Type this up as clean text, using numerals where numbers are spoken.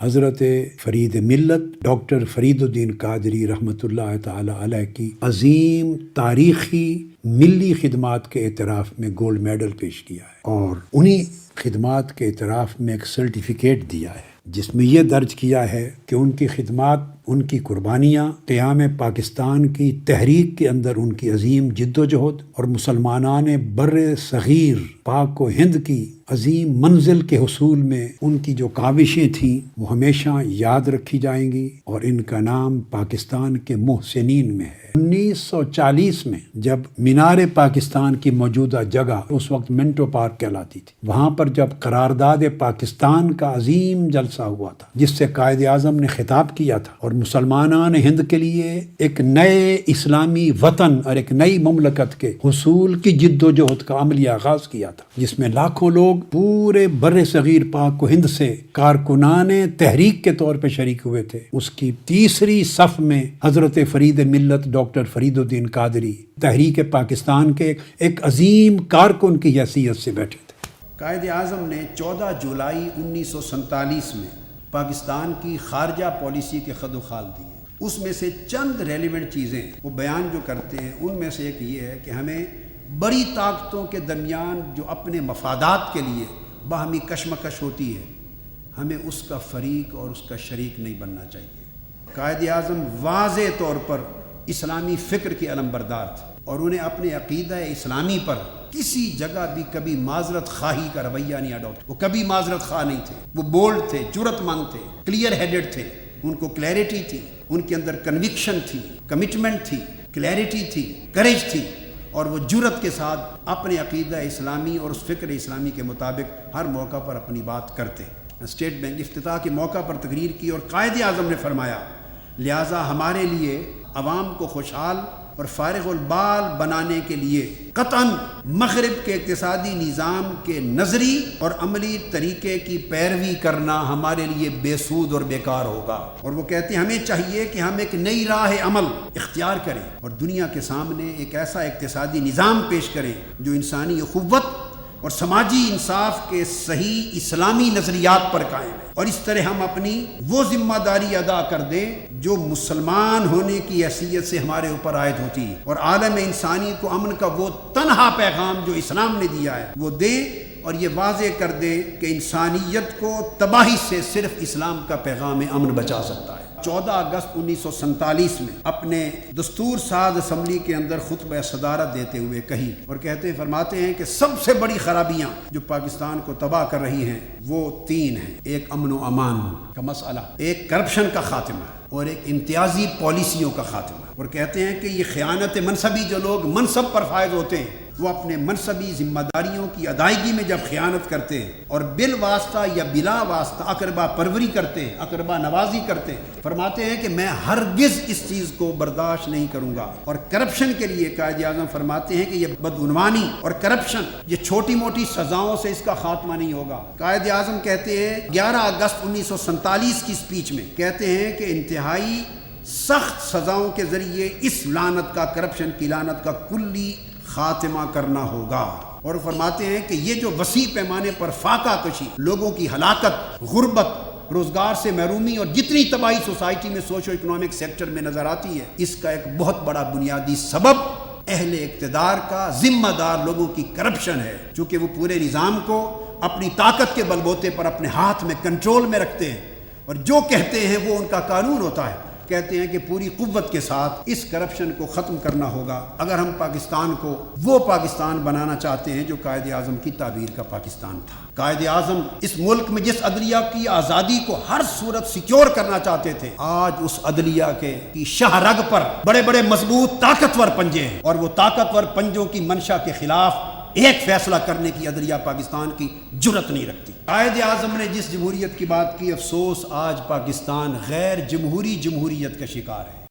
حضرت فرید ملت ڈاکٹر فرید الدین قادری رحمۃ اللہ تعالی علیہ کی عظیم تاریخی ملی خدمات کے اعتراف میں گولڈ میڈل پیش کیا ہے، اور انہی خدمات کے اعتراف میں ایک سرٹیفکیٹ دیا ہے جس میں یہ درج کیا ہے کہ ان کی خدمات، ان کی قربانیاں قیام پاکستان کی تحریک کے اندر ان کی عظیم جد و جہد اور مسلمانان بر صغیر پاک و ہند کی عظیم منزل کے حصول میں ان کی جو کاوشیں تھیں وہ ہمیشہ یاد رکھی جائیں گی، اور ان کا نام پاکستان کے محسنین میں ہے۔ 1940 میں جب مینار پاکستان کی موجودہ جگہ اس وقت منٹو پارک کہلاتی تھی، وہاں پر جب قرارداد پاکستان کا عظیم جلسہ ہوا تھا جس سے قائد اعظم نے خطاب کیا تھا اور مسلمانان ہند کے لیے ایک نئے اسلامی وطن اور ایک نئی مملکت کے حصول کی جد و جہد کا عملی آغاز کیا تھا، جس میں لاکھوں لوگ پورے بر صغیر پاک و ہند سے کارکنان تحریک کے طور پہ شریک ہوئے تھے۔ اس کی تیسری صف میں حضرت فرید ملت ڈاکٹر فرید الدین قادری تحریک پاکستان کے ایک عظیم کارکن کی حیثیت سے بیٹھے تھے۔ قائد اعظم نے 14 جولائی 1947 میں پاکستان کی خارجہ پالیسی کے خد و خال دیے۔ اس میں سے چند ریلیونٹ چیزیں وہ بیان جو کرتے ہیں، ان میں سے ایک یہ ہے کہ ہمیں بڑی طاقتوں کے درمیان جو اپنے مفادات کے لیے باہمی کشمکش ہوتی ہے، ہمیں اس کا فریق اور اس کا شریک نہیں بننا چاہیے۔ قائد اعظم واضح طور پر اسلامی فکر کے علمبردار تھے، اور انہیں اپنے عقیدہ اسلامی پر کسی جگہ بھی کبھی معذرت خواہی کا رویہ نہیں اڈاپٹ۔ وہ کبھی معذرت خواہ نہیں تھے، وہ بولڈ تھے، جرت مند تھے، کلیئر ہیڈڈ تھے، ان کو کلیئرٹی تھی، ان کے اندر کنوکشن تھی، کمٹمنٹ تھی، کلیئرٹی تھی، کریج تھی، اور وہ جرت کے ساتھ اپنے عقیدہ اسلامی اور اس فکر اسلامی کے مطابق ہر موقع پر اپنی بات کرتے۔ اسٹیٹ بینک افتتاح کے موقع پر تقریر کی اور قائد اعظم نے فرمایا، لہٰذا ہمارے لیے عوام کو خوشحال اور فارغ البال بنانے کے لیے قطعاً مغرب کے اقتصادی نظام کے نظری اور عملی طریقے کی پیروی کرنا ہمارے لیے بے سود اور بیکار ہوگا۔ اور وہ کہتے ہیں ہمیں چاہیے کہ ہم ایک نئی راہ عمل اختیار کریں اور دنیا کے سامنے ایک ایسا اقتصادی نظام پیش کریں جو انسانی اخوت اور سماجی انصاف کے صحیح اسلامی نظریات پر قائم ہے، اور اس طرح ہم اپنی وہ ذمہ داری ادا کر دیں جو مسلمان ہونے کی حیثیت سے ہمارے اوپر عائد ہوتی ہے، اور عالم انسانی کو امن کا وہ تنہا پیغام جو اسلام نے دیا ہے وہ دیں، اور یہ واضح کر دیں کہ انسانیت کو تباہی سے صرف اسلام کا پیغام امن بچا سکتا ہے۔ 14 اگست 1947 میں اپنے دستور ساز اسمبلی کے اندر خطبہ صدارت دیتے ہوئے کہی، اور فرماتے ہیں کہ سب سے بڑی خرابیاں جو پاکستان کو تباہ کر رہی ہیں وہ 3 ہیں: ایک امن و امان کا مسئلہ، ایک کرپشن کا خاتمہ، اور ایک امتیازی پالیسیوں کا خاتمہ۔ اور کہتے ہیں کہ یہ خیانت منصبی، جو لوگ منصب پر فائز ہوتے ہیں وہ اپنے منصبی ذمہ داریوں کی ادائیگی میں جب خیانت کرتے ہیں اور بالواسطہ یا بلا واسطہ اقربا پروری کرتے ہیں، اقربا نوازی کرتے ہیں، فرماتے ہیں کہ میں ہرگز اس چیز کو برداشت نہیں کروں گا۔ اور کرپشن کے لیے قائد اعظم فرماتے ہیں کہ یہ بدعنوانی اور کرپشن یہ چھوٹی موٹی سزاؤں سے اس کا خاتمہ نہیں ہوگا۔ قائد اعظم کہتے ہیں 11 اگست 1947 کی اسپیچ میں کہتے ہیں کہ انتہائی سخت سزاؤں کے ذریعے اس لعنت کا، کرپشن کی لعنت کا کلی خاتمہ کرنا ہوگا۔ اور فرماتے ہیں کہ یہ جو وسیع پیمانے پر فاقہ کشی، لوگوں کی ہلاکت، غربت، روزگار سے محرومی اور جتنی تباہی سوسائٹی میں سوشو اکنامک سیکٹر میں نظر آتی ہے، اس کا ایک بہت بڑا بنیادی سبب اہل اقتدار کا، ذمہ دار لوگوں کی کرپشن ہے، چونکہ وہ پورے نظام کو اپنی طاقت کے بلبوتے پر اپنے ہاتھ میں کنٹرول میں رکھتے ہیں، اور جو کہتے ہیں وہ ان کا قانون ہوتا ہے۔ کہتے ہیں کہ پوری قوت کے ساتھ اس کرپشن کو ختم کرنا ہوگا اگر ہم پاکستان کو وہ پاکستان بنانا چاہتے ہیں جو قائد اعظم کی تعبیر کا پاکستان تھا۔ قائد اعظم اس ملک میں جس عدلیہ کی آزادی کو ہر صورت سیکیور کرنا چاہتے تھے، آج اس عدلیہ کی شاہ رگ پر بڑے بڑے مضبوط طاقتور پنجے ہیں، اور وہ طاقتور پنجوں کی منشا کے خلاف ایک فیصلہ کرنے کی عدلیہ پاکستان کی جرت نہیں رکھتی۔ قائد اعظم نے جس جمہوریت کی بات کی، افسوس آج پاکستان غیر جمہوری جمہوریت کا شکار ہے۔